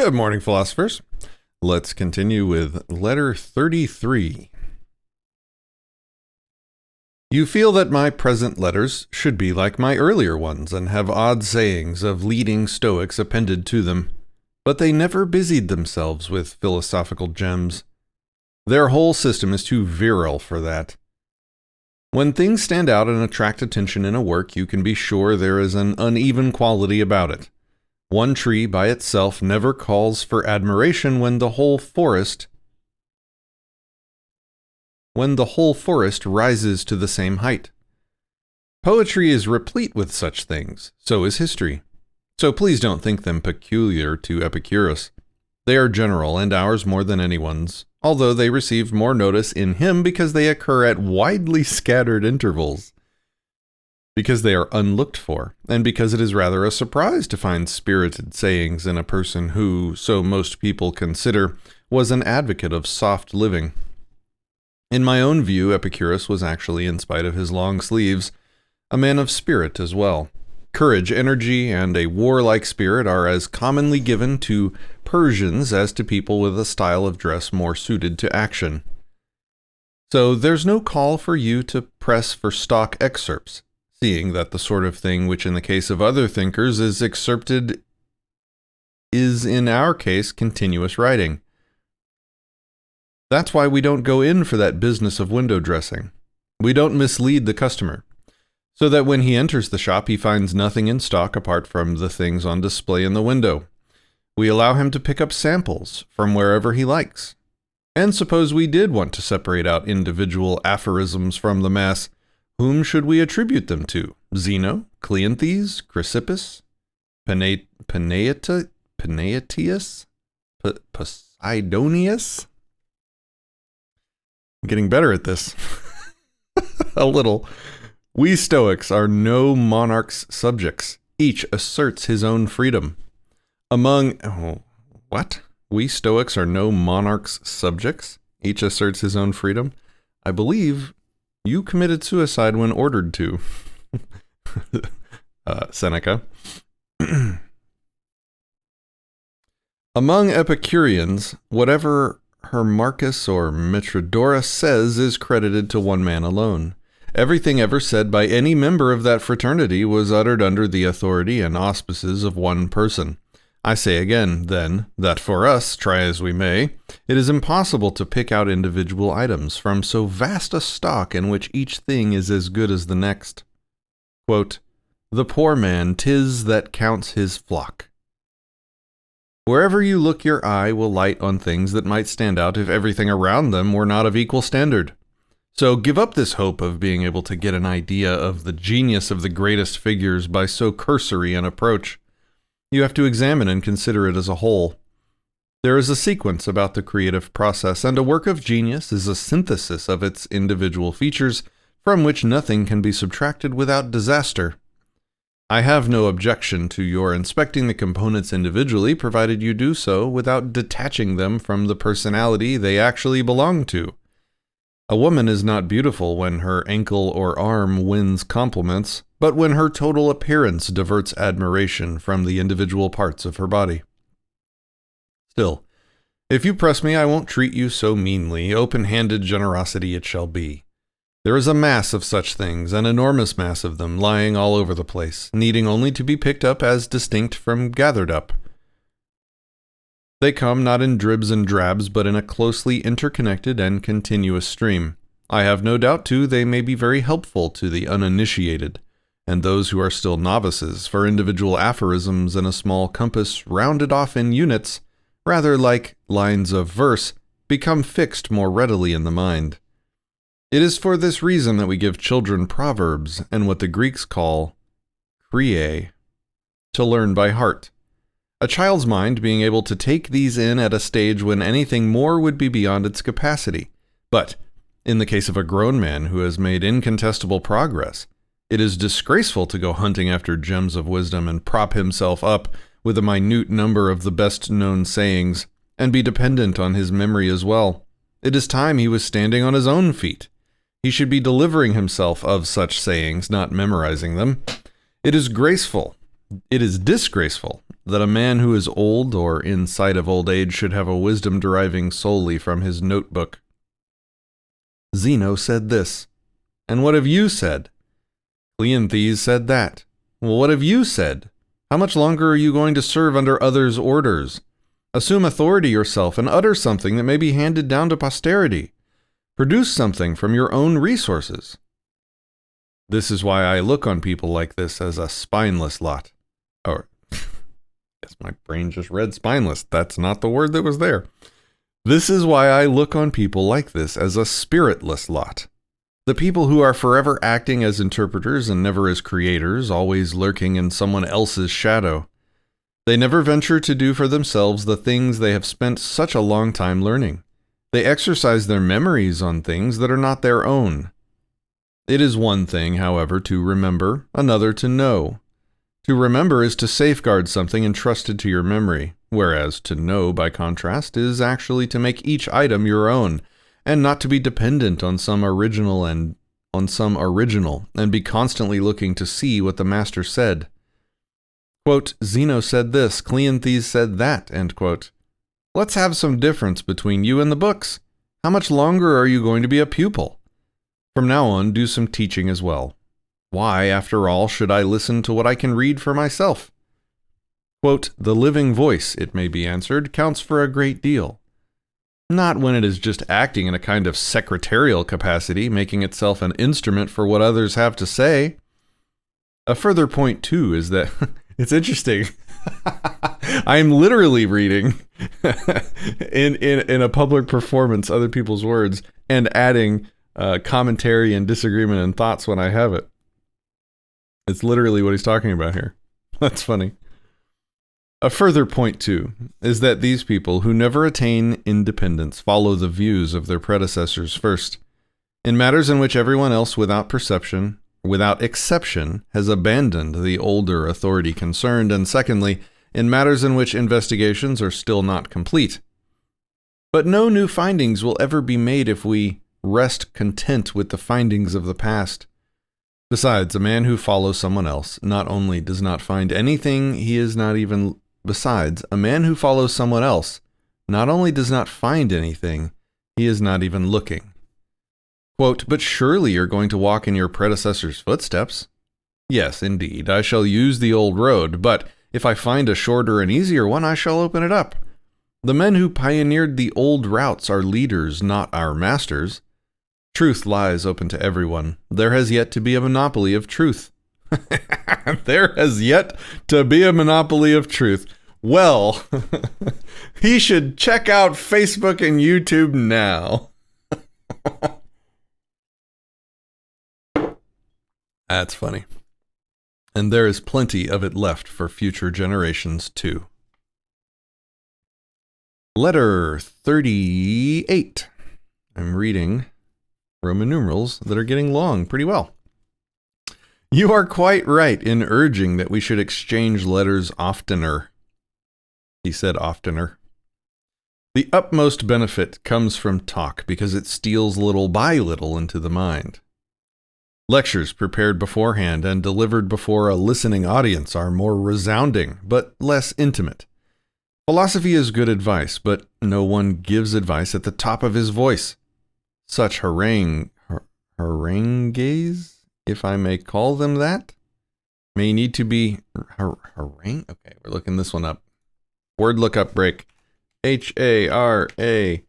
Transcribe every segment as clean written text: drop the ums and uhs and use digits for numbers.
Good morning, philosophers. Let's continue with letter 33. You feel that my present letters should be like my earlier ones and have odd sayings of leading Stoics appended to them, but they never busied themselves with philosophical gems. Their whole system is too virile for that. When things stand out and attract attention in a work, you can be sure there is an uneven quality about it. One tree by itself never calls for admiration when the whole forest rises to the same height. Poetry is replete with such things, so is history. So please don't think them peculiar to Epicurus. They are general, and ours more than anyone's, although they received more notice in him because they occur at widely scattered intervals, because they are unlooked for, and because it is rather a surprise to find spirited sayings in a person who, so most people consider, was an advocate of soft living. In my own view, Epicurus was actually, in spite of his long sleeves, a man of spirit as well. Courage, energy, and a warlike spirit are as commonly given to Persians as to people with a style of dress more suited to action. So there's no call for you to press for stock excerpts, seeing that the sort of thing which in the case of other thinkers is excerpted is in our case continuous writing. That's why we don't go in for that business of window dressing. We don't mislead the customer, so that when he enters the shop he finds nothing in stock apart from the things on display in the window. We allow him to pick up samples from wherever he likes. And suppose we did want to separate out individual aphorisms from the mass, whom should we attribute them to? Zeno? Cleanthes? Chrysippus? Peneatius? Posidonius? I'm getting better at this. A little. We Stoics are no monarch's subjects. Each asserts his own freedom. We Stoics are no monarch's subjects? Each asserts his own freedom? I believe you committed suicide when ordered to. Seneca. Among Epicureans, whatever Hermarchus or Metrodorus says is credited to one man alone. Everything ever said by any member of that fraternity was uttered under the authority and auspices of one person. I say again, then, that for us, try as we may, it is impossible to pick out individual items from so vast a stock in which each thing is as good as the next. Quote, "The poor man 'tis that counts his flock." Wherever you look, your eye will light on things that might stand out if everything around them were not of equal standard. So give up this hope of being able to get an idea of the genius of the greatest figures by so cursory an approach. You have to examine and consider it as a whole. There is a sequence about the creative process, and a work of genius is a synthesis of its individual features from which nothing can be subtracted without disaster. I have no objection to your inspecting the components individually, provided you do so without detaching them from the personality they actually belong to. A woman is not beautiful when her ankle or arm wins compliments, but when her total appearance diverts admiration from the individual parts of her body. Still, if you press me, I won't treat you so meanly. Open-handed generosity it shall be. There is a mass of such things, an enormous mass of them, lying all over the place, needing only to be picked up as distinct from gathered up. They come not in dribs and drabs, but in a closely interconnected and continuous stream. I have no doubt, too, they may be very helpful to the uninitiated, and those who are still novices, for individual aphorisms in a small compass, rounded off in units, rather like lines of verse, become fixed more readily in the mind. It is for this reason that we give children proverbs, and what the Greeks call kriē, to learn by heart. A child's mind being able to take these in at a stage when anything more would be beyond its capacity. But, in the case of a grown man who has made incontestable progress, it is disgraceful to go hunting after gems of wisdom and prop himself up with a minute number of the best-known sayings, and be dependent on his memory as well. It is time he was standing on his own feet. He should be delivering himself of such sayings, not memorizing them. It is disgraceful that a man who is old or in sight of old age should have a wisdom deriving solely from his notebook. Zeno said this. And what have you said? Cleanthes said that. Well, what have you said? How much longer are you going to serve under others' orders? Assume authority yourself and utter something that may be handed down to posterity. Produce something from your own resources. This is why I look on people like this as a spineless lot. Or, guess my brain just read spineless. That's not the word that was there. This is why I look on people like this as a spiritless lot. The people who are forever acting as interpreters and never as creators, always lurking in someone else's shadow. They never venture to do for themselves the things they have spent such a long time learning. They exercise their memories on things that are not their own. It is one thing, however, to remember, another to know. To remember is to safeguard something entrusted to your memory, whereas to know, by contrast, is actually to make each item your own, and not to be dependent on some original and be constantly looking to see what the master said. Quote, Zeno said this, Cleanthes said that, end quote. Let's have some difference between you and the books. How much longer are you going to be a pupil? From now on, do some teaching as well. Why, after all, should I listen to what I can read for myself? Quote, the living voice, it may be answered, counts for a great deal. Not when it is just acting in a kind of secretarial capacity, making itself an instrument for what others have to say. A further point, too, is that it's interesting. I'm literally reading in a public performance other people's words and adding commentary and disagreement and thoughts when I have it. It's literally what he's talking about here. That's funny. A further point, too, is that these people who never attain independence follow the views of their predecessors first. In matters in which everyone else without exception, has abandoned the older authority concerned, and secondly, in matters in which investigations are still not complete. But no new findings will ever be made if we rest content with the findings of the past. Besides, a man who follows someone else not only does not find anything he is not even... Besides, a man who follows someone else not only does not find anything, he is not even looking. Quote, but surely you're going to walk in your predecessor's footsteps. Yes, indeed, I shall use the old road, but if I find a shorter and easier one, I shall open it up. The men who pioneered the old routes are leaders, not our masters. Truth lies open to everyone. There has yet to be a monopoly of truth. There has yet to be a monopoly of truth. Well, he should check out Facebook and YouTube now. That's funny. And there is plenty of it left for future generations, too. Letter 38. I'm reading Roman numerals that are getting long pretty well. You are quite right in urging that we should exchange letters oftener. He said oftener. The utmost benefit comes from talk because it steals little by little into the mind. Lectures prepared beforehand and delivered before a listening audience are more resounding, but less intimate. Philosophy is good advice, but no one gives advice at the top of his voice. Such harangues, if I may call them that, may need to be harangue. Okay, we're looking this one up. Word lookup break. Harangues.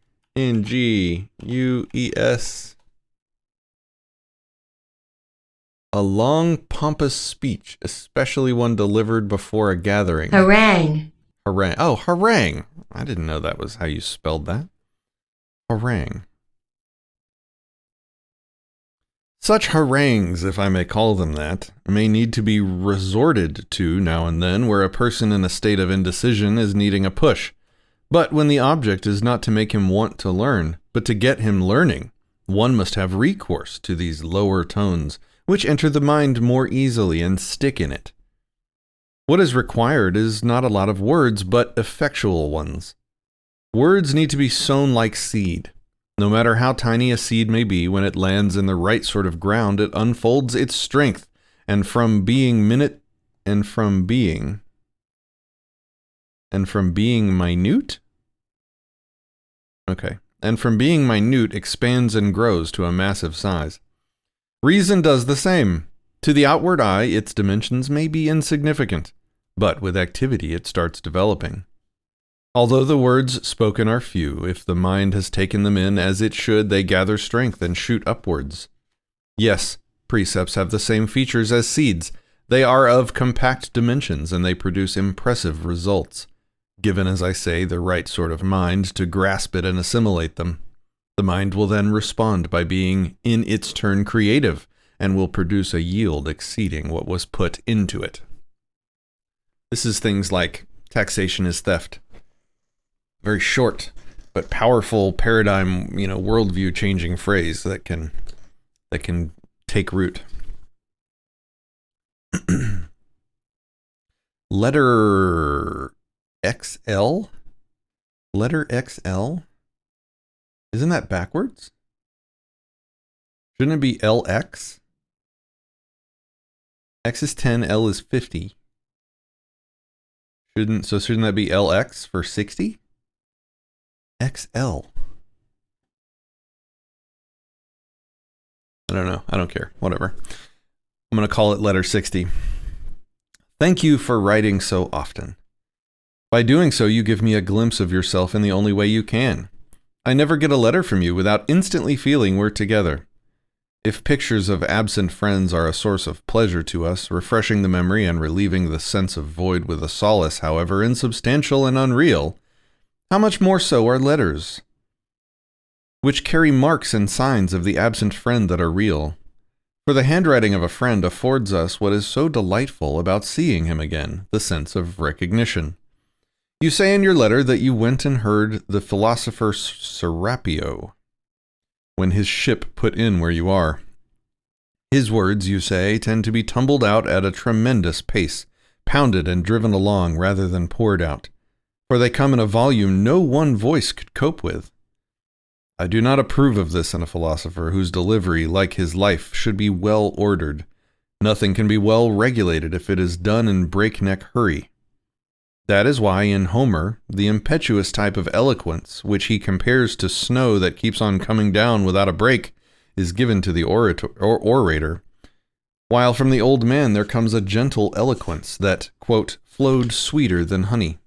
A long, pompous speech, especially one delivered before a gathering. Harangue. Harangue. Oh, harangue. I didn't know that was how you spelled that. Harangue. Such harangues, if I may call them that, may need to be resorted to now and then where a person in a state of indecision is needing a push. But when the object is not to make him want to learn, but to get him learning, one must have recourse to these lower tones, which enter the mind more easily and stick in it. What is required is not a lot of words, but effectual ones. Words need to be sown like seed. No matter how tiny a seed may be, when it lands in the right sort of ground, it unfolds its strength, and from being And from being minute? Okay. And from being minute expands and grows to a massive size. Reason does the same. To the outward eye, its dimensions may be insignificant, but with activity it starts developing. Although the words spoken are few, if the mind has taken them in as it should, they gather strength and shoot upwards. Yes, precepts have the same features as seeds. They are of compact dimensions, and they produce impressive results, given, as I say, the right sort of mind to grasp it and assimilate them. The mind will then respond by being, in its turn, creative, and will produce a yield exceeding what was put into it. This is things like taxation is theft. Very short but powerful paradigm, worldview changing phrase that can take root. Letter XL? Letter XL? Isn't that backwards? Shouldn't it be LX? X is 10, L is 50. Shouldn't that be LX for 60? XL. I don't know. I don't care. Whatever. I'm going to call it letter 60. Thank you for writing so often. By doing so, you give me a glimpse of yourself in the only way you can. I never get a letter from you without instantly feeling we're together. If pictures of absent friends are a source of pleasure to us, refreshing the memory and relieving the sense of void with a solace, however insubstantial and unreal, how much more so are letters, which carry marks and signs of the absent friend that are real. For the handwriting of a friend affords us what is so delightful about seeing him again, the sense of recognition. You say in your letter that you went and heard the philosopher Serapio when his ship put in where you are. His words, you say, tend to be tumbled out at a tremendous pace, pounded and driven along rather than poured out, for they come in a volume no one voice could cope with. I do not approve of this in a philosopher whose delivery, like his life, should be well ordered. Nothing can be well regulated if it is done in breakneck hurry. That is why in Homer, the impetuous type of eloquence, which he compares to snow that keeps on coming down without a break, is given to the orator, while from the old man there comes a gentle eloquence that, quote, flowed sweeter than honey.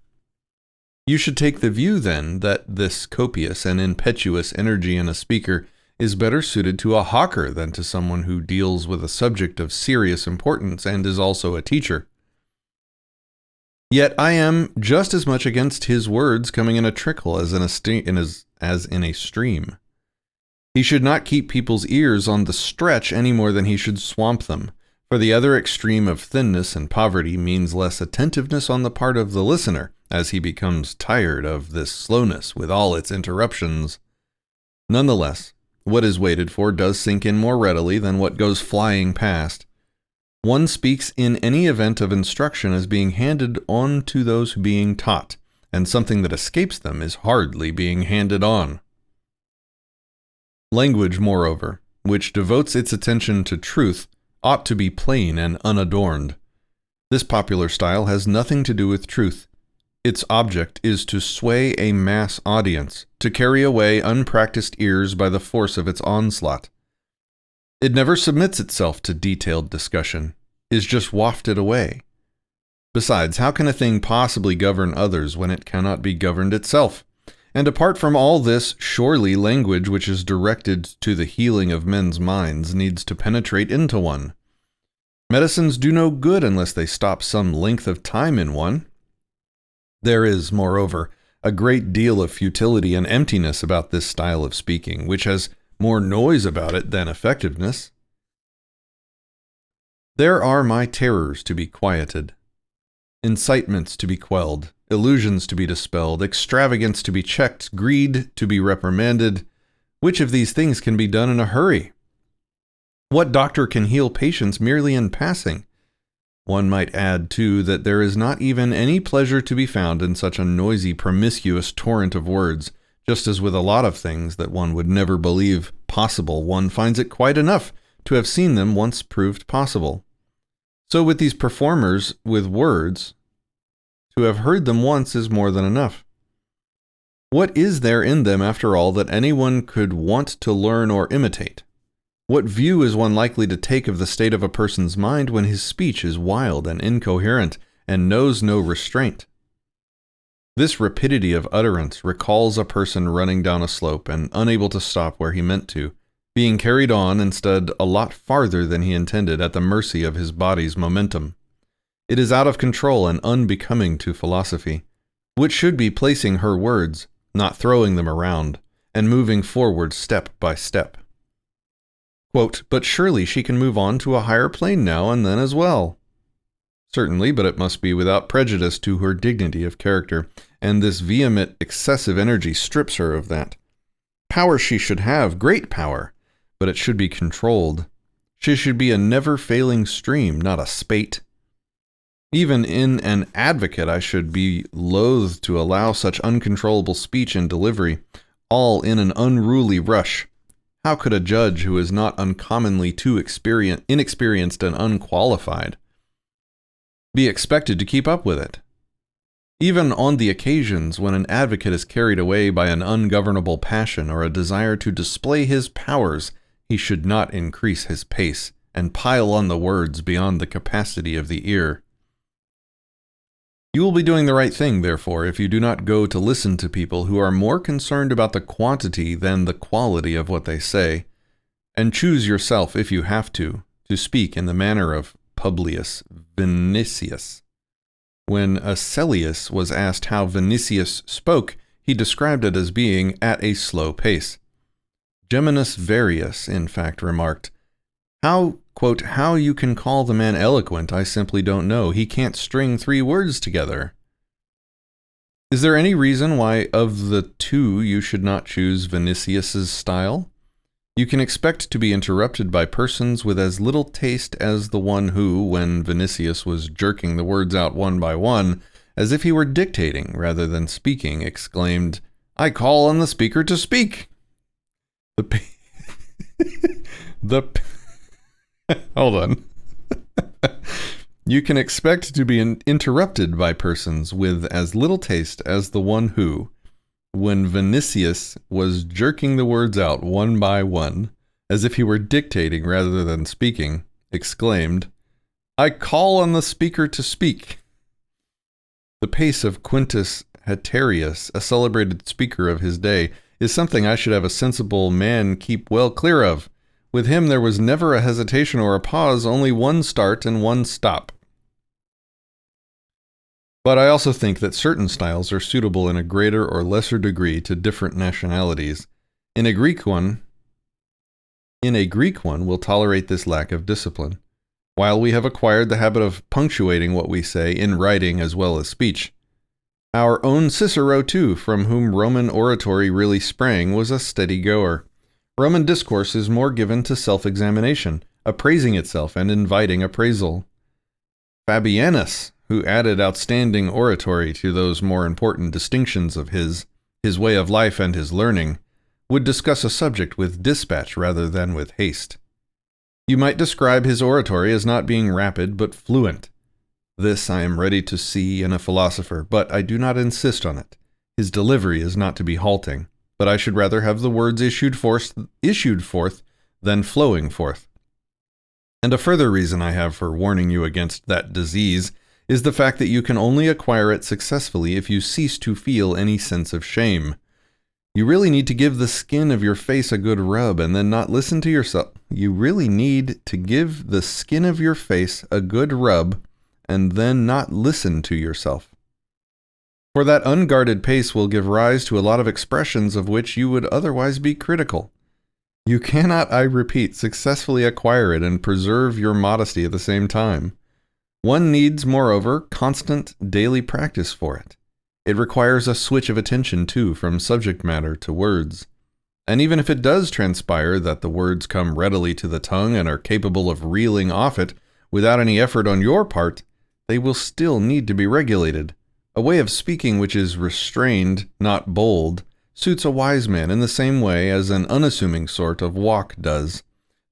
You should take the view, then, that this copious and impetuous energy in a speaker is better suited to a hawker than to someone who deals with a subject of serious importance and is also a teacher. Yet I am just as much against his words coming in a trickle as in a stream. He should not keep people's ears on the stretch any more than he should swamp them, for the other extreme of thinness and poverty means less attentiveness on the part of the listener, as he becomes tired of this slowness with all its interruptions. Nonetheless, what is waited for does sink in more readily than what goes flying past. One speaks in any event of instruction as being handed on to those being taught, and something that escapes them is hardly being handed on. Language, moreover, which devotes its attention to truth, ought to be plain and unadorned. This popular style has nothing to do with truth. Its object is to sway a mass audience, to carry away unpracticed ears by the force of its onslaught. It never submits itself to detailed discussion, is just wafted away. Besides, how can a thing possibly govern others when it cannot be governed itself? And apart from all this, surely language which is directed to the healing of men's minds needs to penetrate into one. Medicines do no good unless they stop some length of time in one. There is, moreover, a great deal of futility and emptiness about this style of speaking, which has more noise about it than effectiveness. There are my terrors to be quieted, incitements to be quelled, illusions to be dispelled, extravagance to be checked, greed to be reprimanded. Which of these things can be done in a hurry? What doctor can heal patients merely in passing? One might add, too, that there is not even any pleasure to be found in such a noisy, promiscuous torrent of words. Just as with a lot of things that one would never believe possible, one finds it quite enough to have seen them once proved possible. So with these performers with words, To have heard them once is more than enough. What is there in them, after all, that anyone could want to learn or imitate? What view is one likely to take of the state of a person's mind when his speech is wild and incoherent and knows no restraint? This rapidity of utterance recalls a person running down a slope and unable to stop where he meant to, being carried on instead a lot farther than he intended at the mercy of his body's momentum. It is out of control and unbecoming to philosophy, which should be placing her words, not throwing them around, and moving forward step by step. Quote, but surely she can move on to a higher plane now and then as well. Certainly, but it must be without prejudice to her dignity of character, and this vehement, excessive energy strips her of that. Power she should have, great power, but it should be controlled. She should be a never-failing stream, not a spate. Even in an advocate, I should be loath to allow such uncontrollable speech and delivery, all in an unruly rush. How could a judge who is not uncommonly too inexperienced and unqualified be expected to keep up with it? Even on the occasions when an advocate is carried away by an ungovernable passion or a desire to display his powers, he should not increase his pace and pile on the words beyond the capacity of the ear. You will be doing the right thing, therefore, if you do not go to listen to people who are more concerned about the quantity than the quality of what they say, and choose yourself, if you have to speak in the manner of Publius Vinicius. When Acelius was asked how Vinicius spoke, he described it as being at a slow pace. Geminus Varius, in fact, remarked, quote, how you can call the man eloquent, I simply don't know. He can't string 3 words together. Is there any reason why of the two you should not choose Vinicius's style? You can expect to be interrupted by persons with as little taste as the one who, when Vinicius was jerking the words out one by one, as if he were dictating rather than speaking, exclaimed, I call on the speaker to speak. Hold on. You can expect to be interrupted by persons with as little taste as the one who, when Vinicius was jerking the words out one by one, as if he were dictating rather than speaking, exclaimed, I call on the speaker to speak. The pace of Quintus Haterius, a celebrated speaker of his day, is something I should have a sensible man keep well clear of. With him there was never a hesitation or a pause, only one start and one stop. But I also think that certain styles are suitable in a greater or lesser degree to different nationalities. In a Greek one will tolerate this lack of discipline, while we have acquired the habit of punctuating what we say in writing as well as speech. Our own Cicero, too, from whom Roman oratory really sprang, was a steady goer. Roman discourse is more given to self-examination, appraising itself and inviting appraisal. Fabianus, who added outstanding oratory to those more important distinctions of his way of life and his learning, would discuss a subject with dispatch rather than with haste. You might describe his oratory as not being rapid but fluent. This I am ready to see in a philosopher, but I do not insist on it. His delivery is not to be halting, but I should rather have the words issued forth than flowing forth. And a further reason I have for warning you against that disease is the fact that you can only acquire it successfully if you cease to feel any sense of shame. You really need to give the skin of your face a good rub and then not listen to yourself. You really need to give the skin of your face a good rub and then not listen to yourself. For that unguarded pace will give rise to a lot of expressions of which you would otherwise be critical. You cannot, I repeat, successfully acquire it and preserve your modesty at the same time. One needs, moreover, constant daily practice for it. It requires a switch of attention, too, from subject matter to words. And even if it does transpire that the words come readily to the tongue and are capable of reeling off it without any effort on your part, they will still need to be regulated. A way of speaking which is restrained, not bold, suits a wise man in the same way as an unassuming sort of walk does.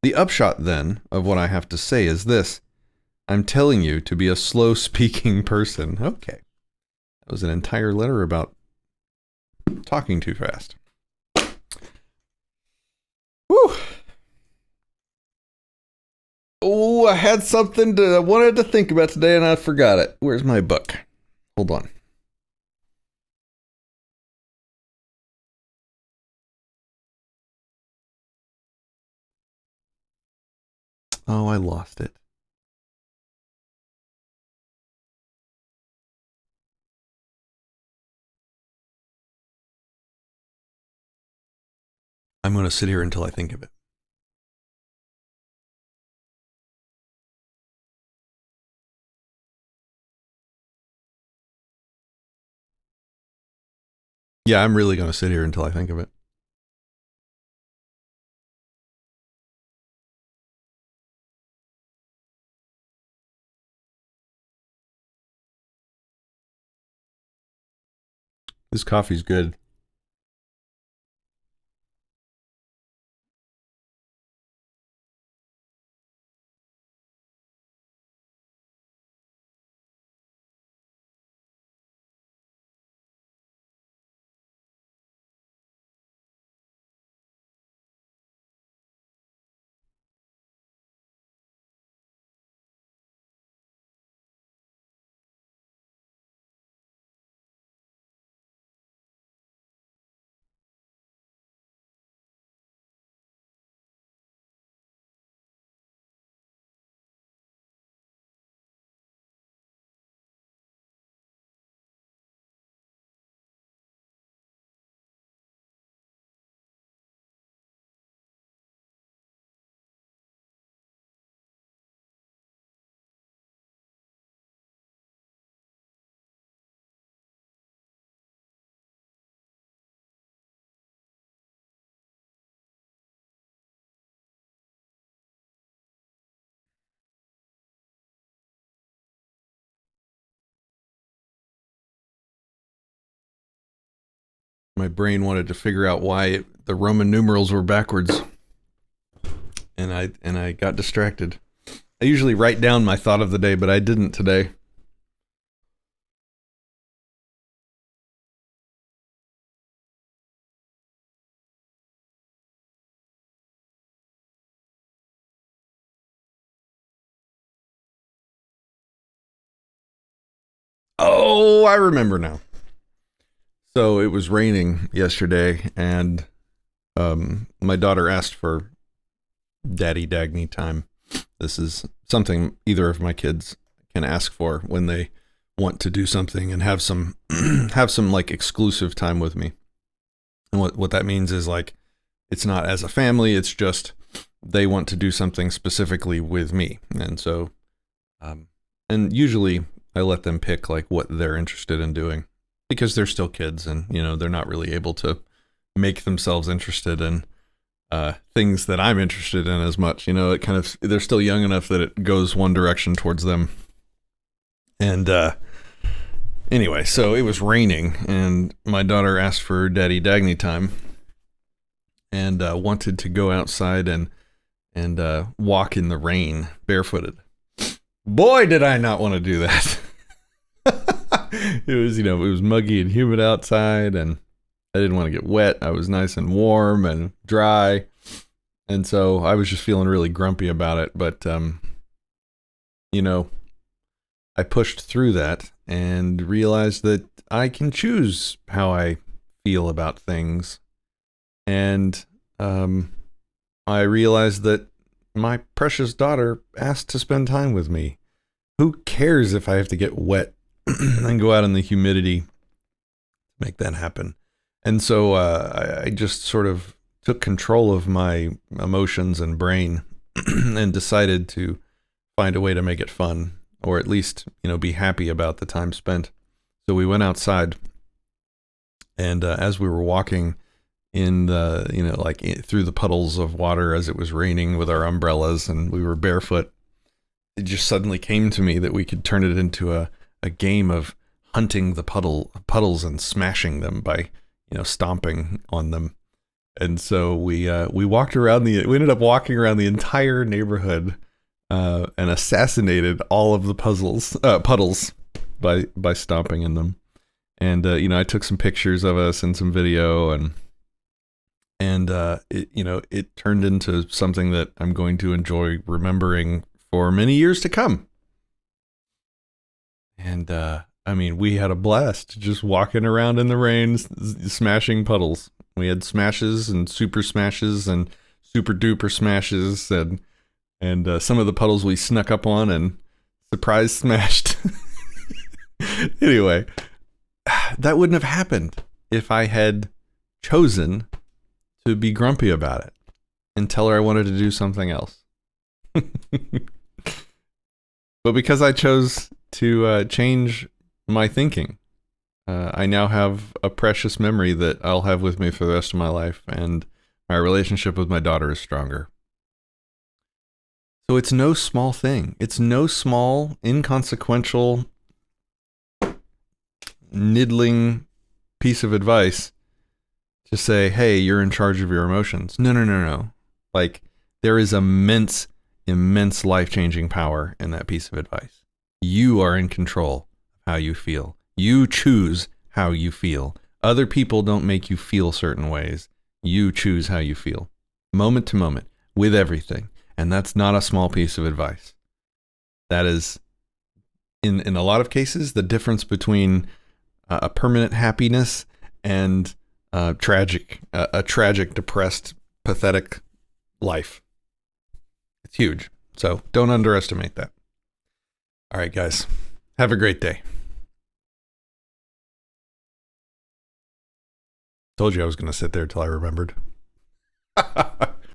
The upshot, then, of what I have to say is this. I'm telling you to be a slow-speaking person. Okay. was an entire letter about talking too fast. Whew. Oh, I had something I wanted to think about today and I forgot it. Where's my book? Hold on. Oh, I lost it. I'm going to sit here until I think of it. Yeah, I'm really going to sit here until I think of it. This coffee's good. My brain wanted to figure out why the Roman numerals were backwards. And I got distracted. I usually write down my thought of the day, but I didn't today. Oh, I remember now. So it was raining yesterday, and my daughter asked for Daddy Dagny time. This is something either of my kids can ask for when they want to do something and have some have some like exclusive time with me. And what that means is like it's not as a family, it's just they want to do something specifically with me. And so and usually I let them pick like what they're interested in doing because they're still kids and they're not really able to make themselves interested in things that I'm interested in as much. It kind of, they're still young enough that it goes one direction towards them. And anyway, so it was raining and my daughter asked for Daddy Dagny time and wanted to go outside and walk in the rain barefooted. Boy, did I not want to do that. It was muggy and humid outside and I didn't want to get wet. I was nice and warm and dry. And so I was just feeling really grumpy about it. But, I pushed through that and realized that I can choose how I feel about things. And I realized that my precious daughter asked to spend time with me. Who cares if I have to get wet and go out in the humidity to make that happen? And so I just sort of took control of my emotions and brain and decided to find a way to make it fun, or at least, be happy about the time spent. So we went outside, and as we were walking in the, through the puddles of water as it was raining with our umbrellas and we were barefoot, it just suddenly came to me that we could turn it into a game of hunting the puddles and smashing them by stomping on them. And so we walked around we ended up walking around the entire neighborhood and assassinated all of the puddles by stomping in them. And I took some pictures of us and some video, and it turned into something that I'm going to enjoy remembering for many years to come. And we had a blast just walking around in the rain, smashing puddles. We had smashes and super smashes and super duper smashes, and some of the puddles we snuck up on and surprise smashed. Anyway, that wouldn't have happened if I had chosen to be grumpy about it and tell her I wanted to do something else. But because I chose to change my thinking, I now have a precious memory that I'll have with me for the rest of my life, and my relationship with my daughter is stronger. So it's no small thing. It's no small, inconsequential, niddling piece of advice to say, hey, you're in charge of your emotions. No. Like, there is immense life-changing power in that piece of advice. You are in control of how you feel. You choose how you feel. Other people don't make you feel certain ways. You choose how you feel, moment to moment, with everything. And that's not a small piece of advice. That is, in a lot of cases, the difference between a permanent happiness and a tragic, depressed, pathetic life. It's huge. So don't underestimate that. All right, guys. Have a great day. Told you I was going to sit there till I remembered.